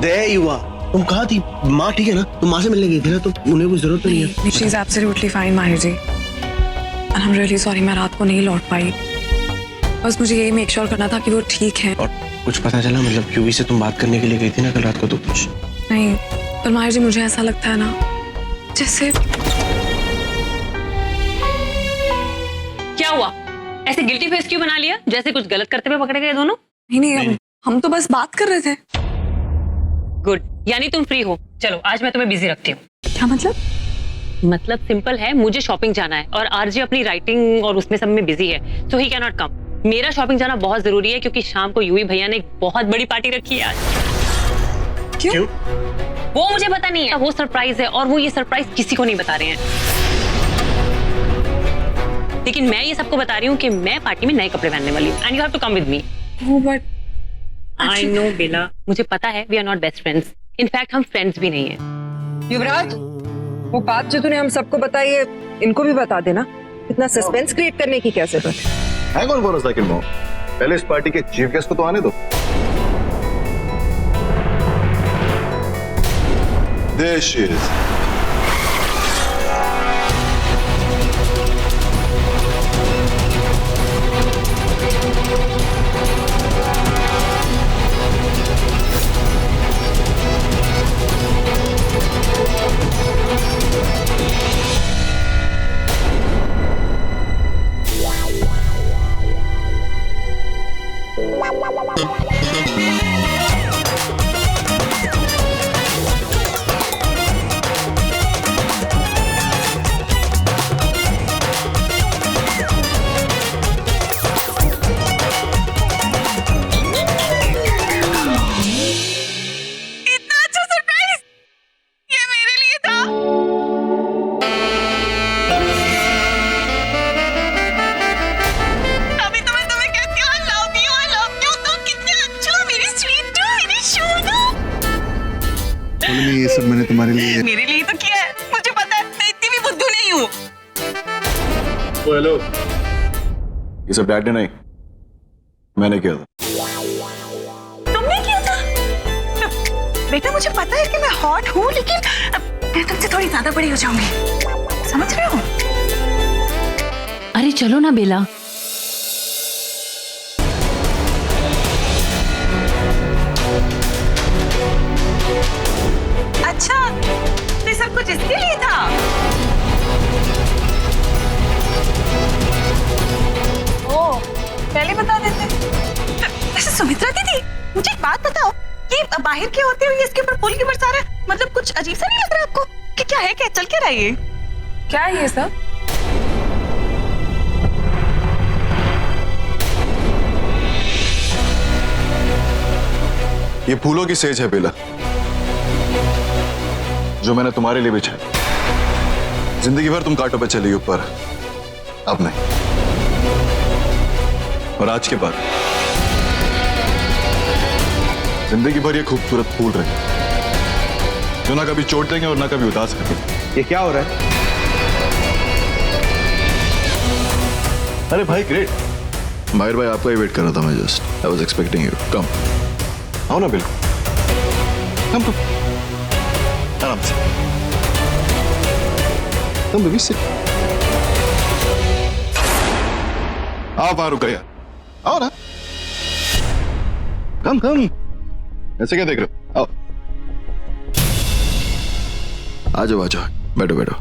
दे युवा, तुम कहाँ थी? माँ ठीक है ना? तुम माँ से मिलने गई थी ना, तो उन्हें कोई जरूरत तो नहीं है। She is absolutely fine, माहिर जी। And I'm really sorry मैं रात को नहीं लौट पाई। बस मुझे यही मेक श्योर करना था कि वो ठीक है। और कुछ पता चला, मतलब यूवी से तुम बात करने के लिए गई थी ना कल रात को, तो कुछ नहीं, पर माहिर जी मुझे ऐसा लगता है ना जैसे। क्या हुआ? ऐसे गिल्टी फेस क्यों बना लिया, जैसे कुछ गलत करते हुए पकड़े गए दोनों? नहीं, हम तो बस बात कर रहे थे। गुड, यानी तुम फ्री हो। चलो आज मैं तुम्हें बिजी रखती हूँ। क्या मतलब? मतलब सिंपल है, मुझे शॉपिंग जाना है और आरजे अपनी राइटिंग और उसमें सब में बिजी है, सो ही कैन नॉट कम। मेरा शॉपिंग जाना बहुत जरूरी है क्योंकि शाम को यूवी भैया ने एक बहुत बड़ी पार्टी रखी है आज। क्यों? वो मुझे पता नहीं है, वो सरप्राइज है और वो ये सरप्राइज किसी को नहीं बता रहे हैं। लेकिन मैं ये सबको बता रही हूँ कि मैं पार्टी में नए कपड़े पहनने वाली हूँ and you have to come with me. Oh, but I know Bela, मुझे पता है we are not best friends, in fact हम फ्रेंड्स भी नहीं है। युवराज, वो बात जो तूने हम सबको बताई है, इनको भी बता देना। इतना सस्पेंस क्रिएट करने की क्या जरूरत है? Hang on for a second more, पहले इस पार्टी के चीफ गेस्ट को तो आने दो। There she is. ये सब मैंने तुम्हारे लिए। मेरे लिए तो किया है, मुझे पता है, मैं इतनी भी बुद्धू नहीं हूँ। हेलो, ये सब डैड ने नहीं, मैंने किया था। तुमने किया था? बेटा मुझे पता है कि मैं हॉट हूँ, लेकिन मैं तुमसे थोड़ी ज्यादा बड़ी हो जाऊंगी, समझ रहे हो? अरे चलो ना बेला। अच्छा, ये सब कुछ इसके लिए था? ओ, पहले बता देते। वैसे सुमित्रा दीदी, मुझे एक बात बताओ, ये बाहर के होते हुए इसके ऊपर पुल की बरसात, मतलब कुछ अजीब सा नहीं लग रहा आपको? कि क्या है, क्या चल क्या रहा है ये? क्या है ये सब? ये फूलों की सेज है बेला, जो मैंने तुम्हारे लिए बिछाई। जिंदगी भर तुम कांटों पे चली ऊपर, अब नहीं। और आज के बाद जिंदगी भर ये खूबसूरत फूल रहे, जो ना कभी चोट देंगे और ना कभी उदास करेंगे। ये क्या हो रहा है? अरे भाई ग्रेट, माहिर भाई आपका ही वेट कर रहा था मैं, just I was expecting you. Come आओ ना बिल्कुल, कम आराम से, कम बेबी सिट। आओ बाहर रुक गया, आओ ना, कम कम, ऐसे क्या देख रहे हो? आओ, आ जाओ आ जाओ, बैठो बैठो।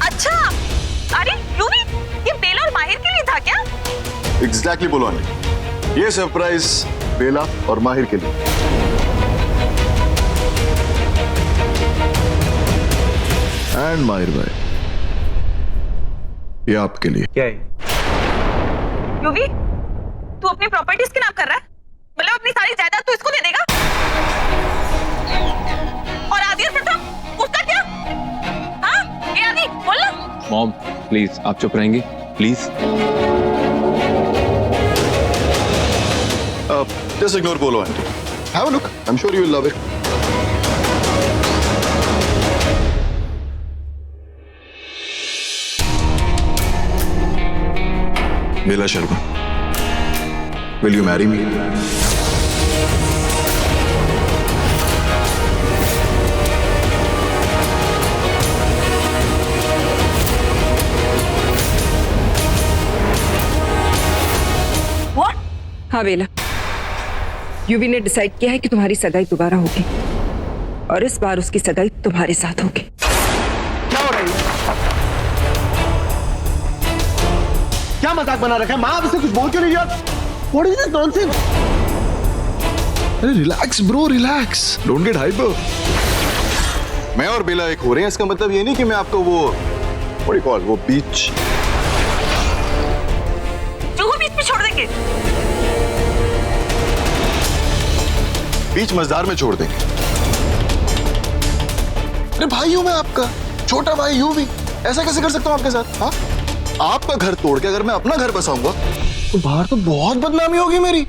अच्छा, अरे यूवी, ये बेला और माहिर के लिए था क्या? एग्जैक्टली बोलो आंटी, ये सरप्राइज बेला और माहिर के लिए। एंड माहिर भाई, ये आपके लिए। क्या है? यूवी, तू अपनी प्रॉपर्टीज के नाम कर रहा है? मतलब अपनी सारी जायदाद तू इसको दे देगा? और आदि और प्रथम, उसका क्या? हाँ, ये आदि, बोल ना। मॉम प्लीज, आप चुप रहेंगी please. Just ignore Bolo auntie. Have a look. I'm sure you will love it. Bela Sharma, will you marry me? हाँ बेला, यूवी ने डिसाइड किया है कि तुम्हारी सगाई दोबारा होगी और इस बार उसकी सगाई तुम्हारे साथ होगी। क्या हो रहा है? क्या मजाक बना रखा है? माँ आप इससे कुछ बोल क्यों नहीं रही हो? What is this nonsense? अरे relax bro, relax, don't get hyper. मैं और बेला एक हो रहे हैं, इसका मतलब ये नहीं कि मैं आपको वो what do you call, वो बीच जो बीच में छोड़ देंगे। बीच मझधार में छोड़ देंगे। अरे भाई हूं मैं आपका, छोटा भाई यूं भी, ऐसा कैसे कर सकता हूं आपके साथ? हाँ, आपका घर तोड़ के अगर मैं अपना घर बसाऊंगा तो बाहर तो बहुत बदनामी होगी मेरी।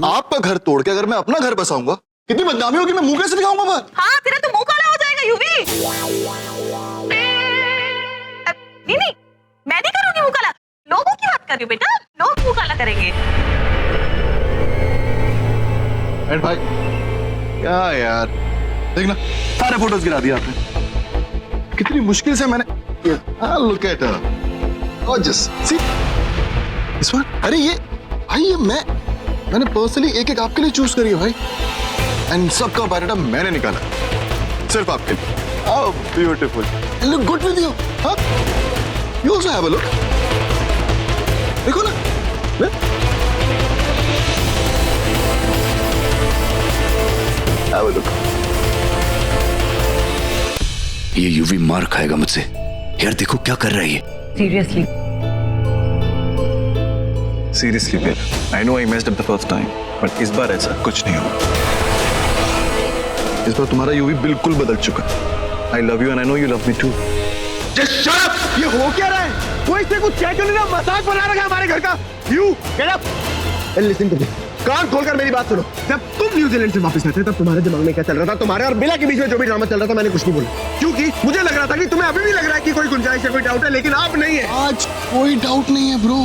आपका घर तोड़ के अगर मैं अपना घर बसाऊंगा कितनी बदनामी होगी, मैं मुंह कैसे दिखाऊंगा बाहर? हाँ, तेरा तो मुंह काला हो जाएगा यूवी। नहीं, मैं नहीं करूंगी मुंह काला। लोगों की बात कर रही हूँ बेटा, लोग मुंह काला करेंगे। भाई क्या यार, देखना सारे फोटोज गिरा दिया आपने। कितनी मुश्किल से मैंने look at just see this one. अरे ये भाई, ये मैंने पर्सनली एक एक आपके लिए चूज करी है भाई, एंड सबका बायोडाटा मैंने निकाला सिर्फ आपके लिए। How beautiful, look good with you. हाँ, you also have a look, देखो ना। Have a look. ये यूवी मार खाएगा मुझसे। यार देखो क्या कर रहा है ये। Seriously Seriously, Bella. I know I messed up the first time, but इस बार ऐसा कुछ नहीं होगा। इस बार तुम्हारा यूवी बिल्कुल बदल चुका है। I love you and I know you love me too. Just shut up! ये हो क्या रहा है? कोई इससे कुछ कह क्यों नहीं रहा? मजाक बना रखा है हमारे घर का। You get up! And listen to me. कान खोलकर मेरी बात सुनो। जब तुम न्यूजीलैंड से वापस आए थे तब तुम्हारे दिमाग में क्या चल रहा था? तुम्हारे और बेला के बीच में जो भी ड्रामा चल रहा था मैंने कुछ नहीं बोला, क्योंकि मुझे लग रहा था कि तुम्हें अभी भी लग रहा है कि कोई गुंजाइश है, कोई डाउट है, लेकिन आप नहीं है। आज कोई डाउट नहीं है bro.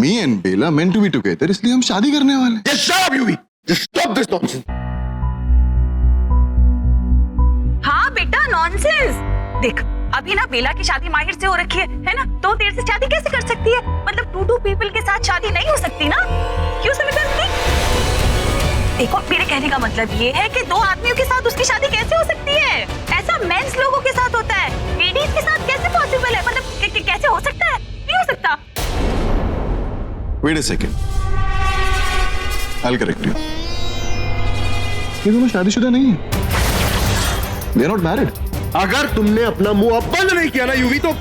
Me and Bella meant to be together, इसलिए हम शादी करने वाले हैं। Just shut up, Yuvi! Just stop this nonsense! हाँ बेटा, नॉनसेंस। देख, अभी ना बेला की शादी माहिर से हो रखी है ना? तो तेरे से शादी कैसे कर सकती है? मतलब टू पीपल के साथ शादी नहीं हो सकती ना? क्यों समझती? देखो, मेरे कहने का मतलब ये है कि दो आदमियों के साथ उसकी शादी कैसे हो सकती है? ऐसा मेंस लोगों के साथ होता है, लेडीज के साथ कैसे पॉसिबल है? मतलब कैसे हो सकता है? नहीं हो सकता। Wait a second. I'll correct you. ये दोनों शादीशुदा नहीं है। They are not married. अगर तुमने अपना मुंह अब बंद नहीं किया ना यूवी तो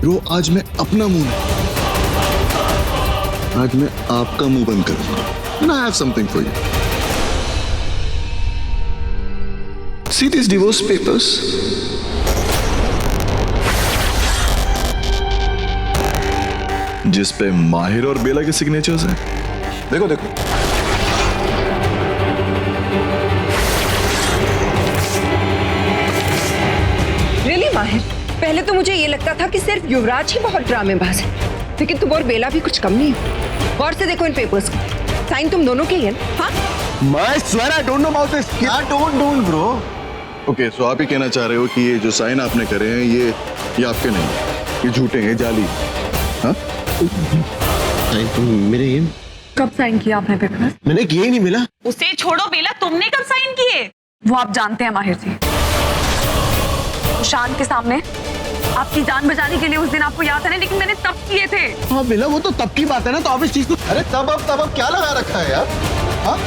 ब्रो, आज मैं अपना मुंह नहीं, आज मैं आपका मुंह बंद करूंगा। And I have something for you. See these divorce papers? जिस पे माहिर और बेला के सिग्नेचर्स हैं। देखो देखो। रियली माहिर, पहले तो मुझे ये लगता था कि सिर्फ युवराज ही बहुत ड्रामेबाज है, लेकिन तुम और बेला भी कुछ कम नहीं हो। गौर से देखो इन पेपर्स को, साइन तुम दोनों के ही है ना? हाँ? मैं swear I don't know about this. क्या don't bro? ओके, सो आप ही कहना चाह रहे हो कि ये जो साइन आपने करे हैं ये आपके नहीं, ये झूठे हैं, जाली। हाँ? मेरे ये कब साइन किया आपने पेपर? मैंने किए ही नहीं। मिला उसे छोड़ो बेला, तुमने कब साइन किए? वो आप जानते हैं माहिर जी, शान के सामने आपकी जान बचाने के लिए उस दिन आपको याद है ना, लेकिन मैंने तब किए थे। हाँ मिला, वो तो तब की बात है ना, तो आप इस चीज को अरे तब अब क्या लगा रखा है यार? हाँ?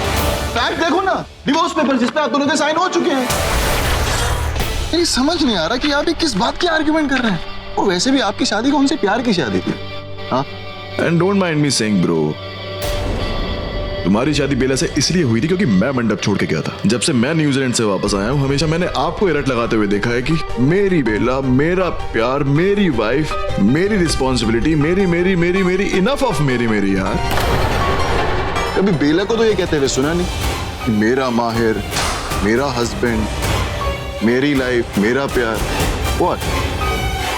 फैक्ट देखो ना, डिवोर्स पेपर जिस पे आप दोनों के साइन हो चुके हैं। मेरी समझ नहीं आ रहा कि आप ये किस बात की आर्ग्यूमेंट कर रहे हैं। वो वैसे भी आपकी शादी कौन से प्यार की शादी थी? हाँ? And don't mind me saying bro, तुम्हारी शादी बेला से इसलिए हुई थी क्योंकि मैं मंडप छोड़ के गया था। जब से मैं न्यूजीलैंड से वापस आया हूँ हमेशा मैंने आपको एरट लगाते हुए देखा है कि मेरी बेला, मेरा प्यार, मेरी वाइफ, मेरी रिस्पॉन्सिबिलिटी, मेरी मेरी मेरी मेरी इनफ ऑफ मेरी मेरी यार। कभी बेला को तो ये कहते हुए सुना नहीं कि मेरा माहिर, मेरा हस्बैंड, मेरी लाइफ, मेरा प्यार। व्हाट?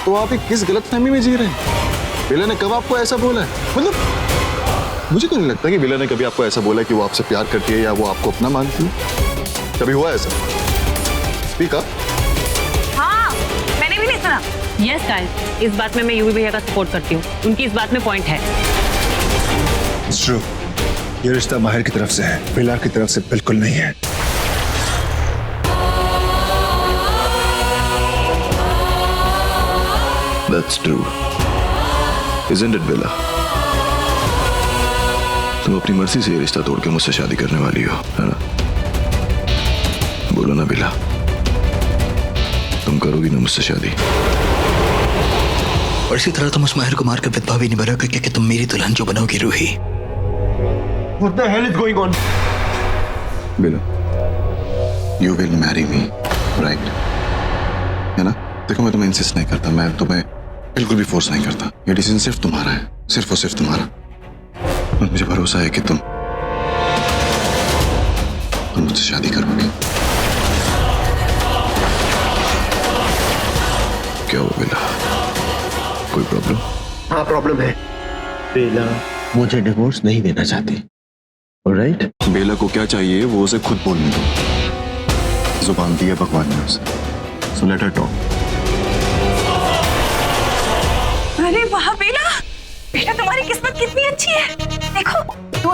तो आप एक किस गलतफहमी में जी रहे हैं? बेला ने कब आपको ऐसा बोला है? मतलब मुझे तो नहीं लगता कि बेला ने कभी आपको ऐसा बोला कि वो आपसे प्यार करती है या वो आपको अपना मानती है। कभी हुआ ऐसा? Speak up. हाँ, मैंने भी नहीं सुना। यस गाइस, इस बात में मैं यूवी भैया का सपोर्ट करती हूँ। उनकी इस बात में पॉइंट है। It's true. ये रिश्ता माहिर की तरफ से है, बेला की तरफ से बिल्कुल नहीं है। That's true. Isn't it, Bella? तुम अपनी मर्जी से ये रिश्ता तोड़ के मुझसे शादी करने वाली हो, है ना? बोलो ना बेला, तुम करोगी ना मुझसे शादी? और इसी तरह तुम उस माहिर को मारकर विधवा भी नहीं बनोगे क्योंकि तुम मेरी दुल्हन जो बनोगी Ruhi. What the hell is going on? Bela, you will marry me, right? है ना? देखो मैं तुम्हें इंसिस्ट नहीं करता, मैं तुम्हें बिल्कुल भी फोर्स नहीं करता। ये डिसीजन सिर्फ तुम्हारा है, सिर्फ और सिर्फ तुम्हारा। और मुझे भरोसा है कि तुम मुझसे शादी करोगे। क्या हुआ बेला? कोई प्रॉब्लम? हाँ प्रॉब्लम है। बेला मुझे डिवोर्स नहीं देना चाहती। ऑलराइट? बेला को क्या चाहिए वो उसे खुद बोलने दो। जुबान दी है भगवान ने उसे, सो लेट हर टॉक। अरे वाह बेला, बेटा तुम्हारी किस्मत कितनी अच्छी है। देखो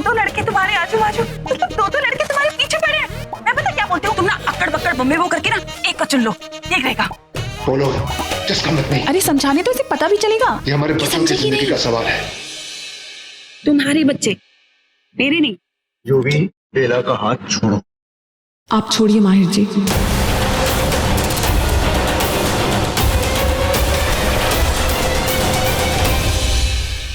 दो लड़के तुम्हारे आजू बाजू, मतलब दो लड़के तुम्हारे पीछे पड़े हैं। मैं पता क्या बोलती हूँ, तुम ना अक्कड़ बक्कड़ बम्बे वो करके ना एक को चुन लो, ठीक रहेगा। बोलो, just come with me। अरे समझाने तो इसे पता भी चलेगा। ये हमारे बच्चों की जिंदगी का सवाल है। तुम्हारे बच्चे, मेरे नहीं। यूवी, बेला का हाथ छोड़ो। आप छोड़िए माहिर जी।